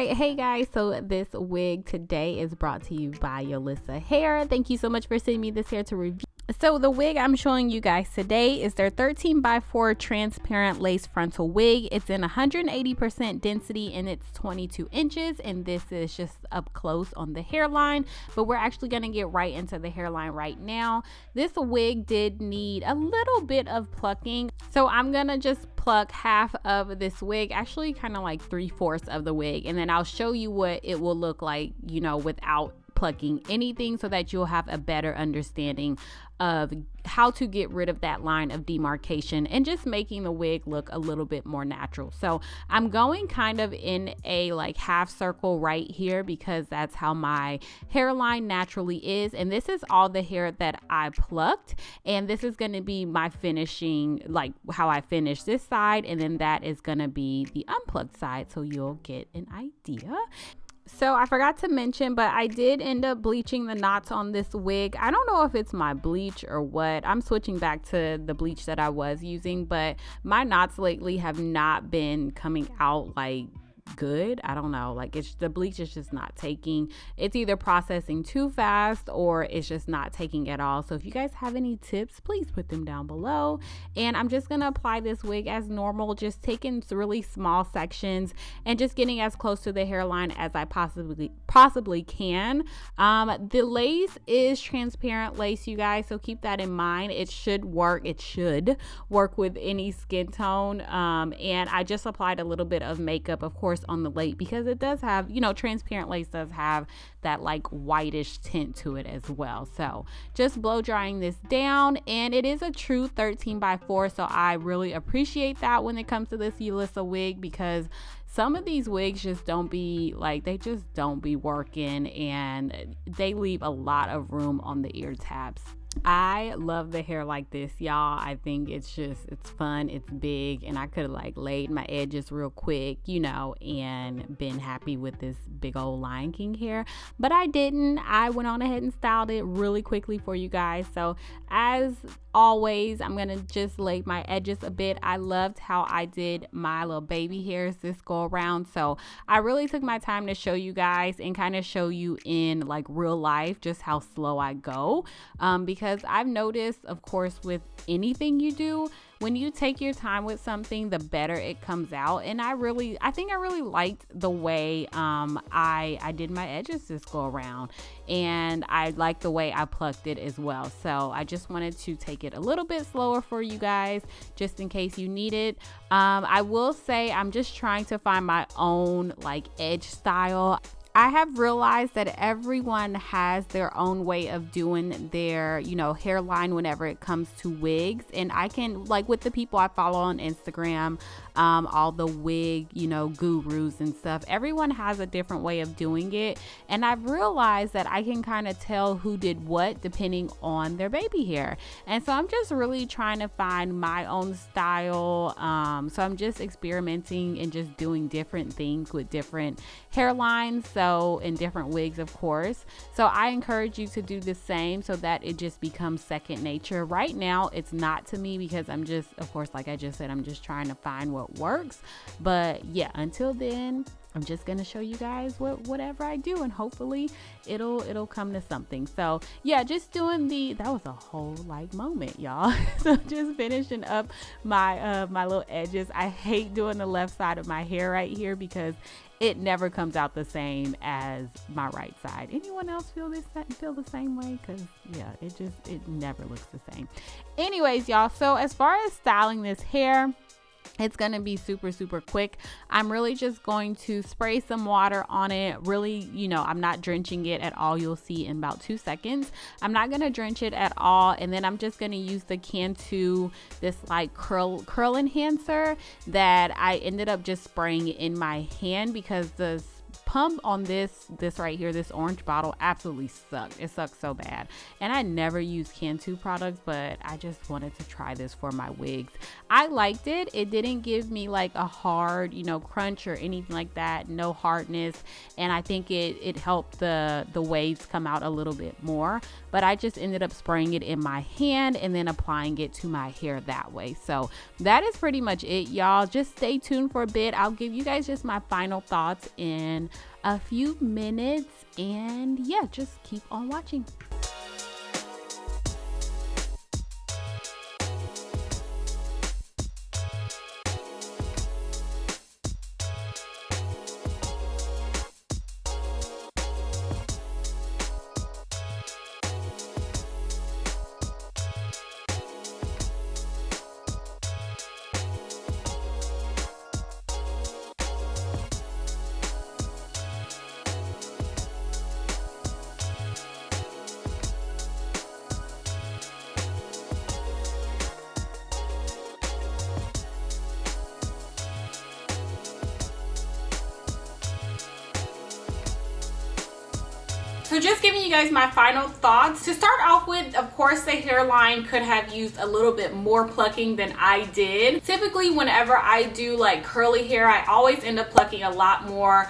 right, hey guys, so this wig today is brought to you by Yolissa hair. Thank you so much for sending me this hair to review. So the wig I'm showing you guys today is their 13x4 transparent lace frontal wig. It's in 180% density and it's 22 inches, and this is just up close on the hairline, but we're actually going to get right into the hairline right now. This wig did need a little bit of plucking, so I'm gonna just pluck half of this wig, actually kind of like 3/4 of the wig, and then I'll show you what it will look like, you know, without plucking anything, so that you'll have a better understanding of how to get rid of that line of demarcation and just making the wig look a little bit more natural. So I'm going kind of in a like half circle right here because that's how my hairline naturally is, and this is all the hair that I plucked, and this is going to be my finishing, like how I finish this side, and then that is going to be the unplugged side, so you'll get an idea. So I forgot to mention, but I did end up bleaching the knots on this wig. I don't know if it's my bleach or what. I'm switching back to the bleach that I was using, but my knots lately have not been coming out like good. I don't know, like it's the bleach is just not taking. It's either processing too fast or it's just not taking at all. So if you guys have any tips, please put them down below. And I'm just gonna apply this wig as normal, just taking really small sections and just getting as close to the hairline as I possibly can. The lace is transparent lace, you guys, so keep that in mind. It should work with any skin tone. And I just applied a little bit of makeup, of course, on the lace, because it does have, you know, transparent lace does have that like whitish tint to it as well. So just blow drying this down, and it is a true 13x4, so I really appreciate that when it comes to this Yolissa wig, because some of these wigs just don't be like, they just don't be working, and they leave a lot of room on the ear tabs. I love the hair like this, y'all. I think it's fun, it's big, and I could have like laid my edges real quick, you know, and been happy with this big old Lion King hair, but I didn't. I went on ahead and styled it really quickly for you guys. So as always, I'm gonna just lay my edges a bit. I loved how I did my little baby hairs this go around, so I really took my time to show you guys and kind of show you in like real life just how slow I go, because I've noticed, of course, with anything you do, when you take your time with something, the better it comes out. And I think I really liked the way I did my edges this go around, and I liked the way I plucked it as well. So I just wanted to take it a little bit slower for you guys, just in case you need it. I will say I'm just trying to find my own like edge style. I have realized that everyone has their own way of doing their, you know, hairline whenever it comes to wigs. And I can, like with the people I follow on Instagram, all the wig, you know, gurus and stuff, everyone has a different way of doing it. And I've realized that I can kind of tell who did what depending on their baby hair. And so I'm just really trying to find my own style. So I'm just experimenting and just doing different things with different hairlines. So in different wigs, of course. So I encourage you to do the same so that it just becomes second nature. Right now, it's not to me because I'm just, of course, like I just said, I'm just trying to find what works. But yeah, until then, I'm just gonna show you guys whatever I do, and hopefully it'll come to something. So yeah, just doing that was a whole like moment, y'all. So just finishing up my my little edges. I hate doing the left side of my hair right here because it never comes out the same as my right side. Anyone else feel the same way? Because yeah, it never looks the same. Anyways, y'all, so as far as styling this hair, it's going to be super quick. I'm really just going to spray some water on it. Really, you know, I'm not drenching it at all. You'll see in about 2 seconds. I'm not going to drench it at all. And then I'm just going to use the Cantu, this like curl enhancer that I ended up just spraying in my hand because the pump on this right here, this orange bottle, absolutely sucked. It sucked so bad. And I never use Cantu products, but I just wanted to try this for my wigs. I liked it. It didn't give me like a hard, you know, crunch or anything like that. No hardness. And I think it helped the waves come out a little bit more. But I just ended up spraying it in my hand and then applying it to my hair that way. So that is pretty much it, y'all. Just stay tuned for a bit. I'll give you guys just my final thoughts in in a few minutes, and yeah, just keep on watching. So just giving you guys my final thoughts. To start off with, of course, the hairline could have used a little bit more plucking than I did. Typically, whenever I do like curly hair, I always end up plucking a lot more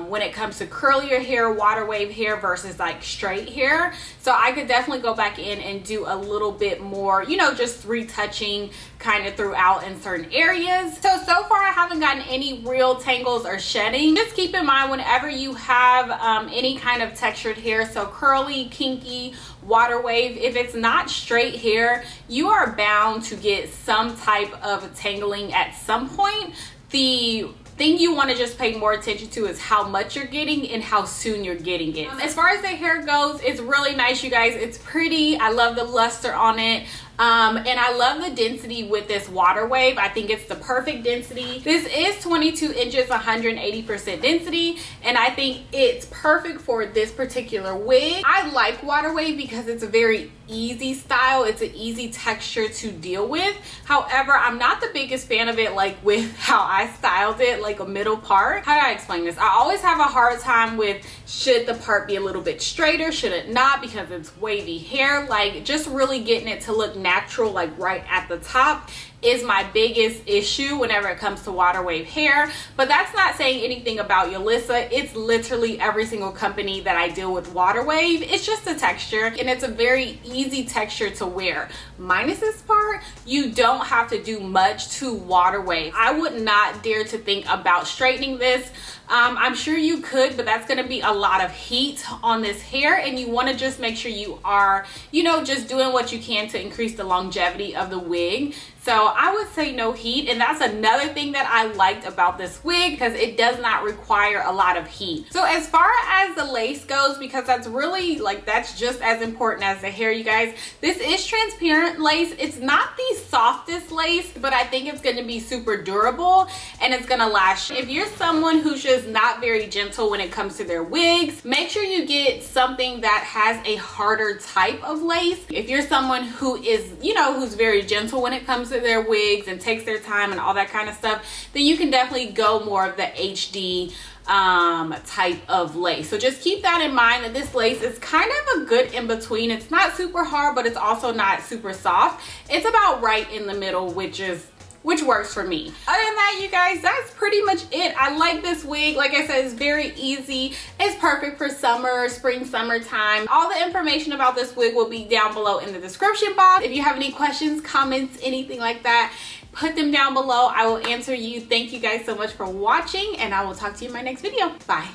when it comes to curlier hair, water wave hair versus like straight hair. So I could definitely go back in and do a little bit more, you know, just retouching kind of throughout in certain areas. So far I haven't gotten any real tangles or shedding. Just keep in mind whenever you have any kind of textured hair, so curly, kinky, water wave, if it's not straight hair, you are bound to get some type of tangling at some point. The thing you want to just pay more attention to is how much you're getting and how soon you're getting it. As far as the hair goes, it's really nice, you guys. It's pretty. I love the luster on it. And I love the density with this water wave. I think it's the perfect density. This is 22 inches, 180% density, and I think it's perfect for this particular wig. I like water wave because it's a very easy style. It's an easy texture to deal with. However, I'm not the biggest fan of it like with how I styled it, like a middle part. How do I explain this? I always have a hard time with, should the part be a little bit straighter, should it not, because it's wavy hair. Like, just really getting it to look natural, like right at the top, is my biggest issue whenever it comes to water wave hair. But that's not saying anything about Yolissa. It's literally every single company that I deal with water wave. It's just a texture, and it's a very easy texture to wear. Minus this part, you don't have to do much to water wave. I would not dare to think about straightening this. I'm sure you could, but that's going to be a lot of heat on this hair, and you want to just make sure you are, you know, just doing what you can to increase the longevity of the wig. So I would say no heat, and that's another thing that I liked about this wig, because it does not require a lot of heat. So as far as the lace goes, because that's really like, that's just as important as the hair, you guys, this is transparent lace. It's not the softest lace, but I think it's going to be super durable and it's going to last. If you're someone who's just not very gentle when it comes to their wigs, make sure you get something that has a harder type of lace. If you're someone who is, you know, who's very gentle when it comes to their wigs and takes their time and all that kind of stuff, then you can definitely go more of the HD type of lace. So just keep that in mind, that this lace is kind of a good in between. It's not super hard, but it's also not super soft. It's about right in the middle, which works for me. Other than that, you guys, that's pretty much it. I like this wig. Like I said, it's very easy. It's perfect for summer, spring, summertime. All the information about this wig will be down below in the description box. If you have any questions, comments, anything like that, put them down below. I will answer you. Thank you guys so much for watching, and I will talk to you in my next video. Bye.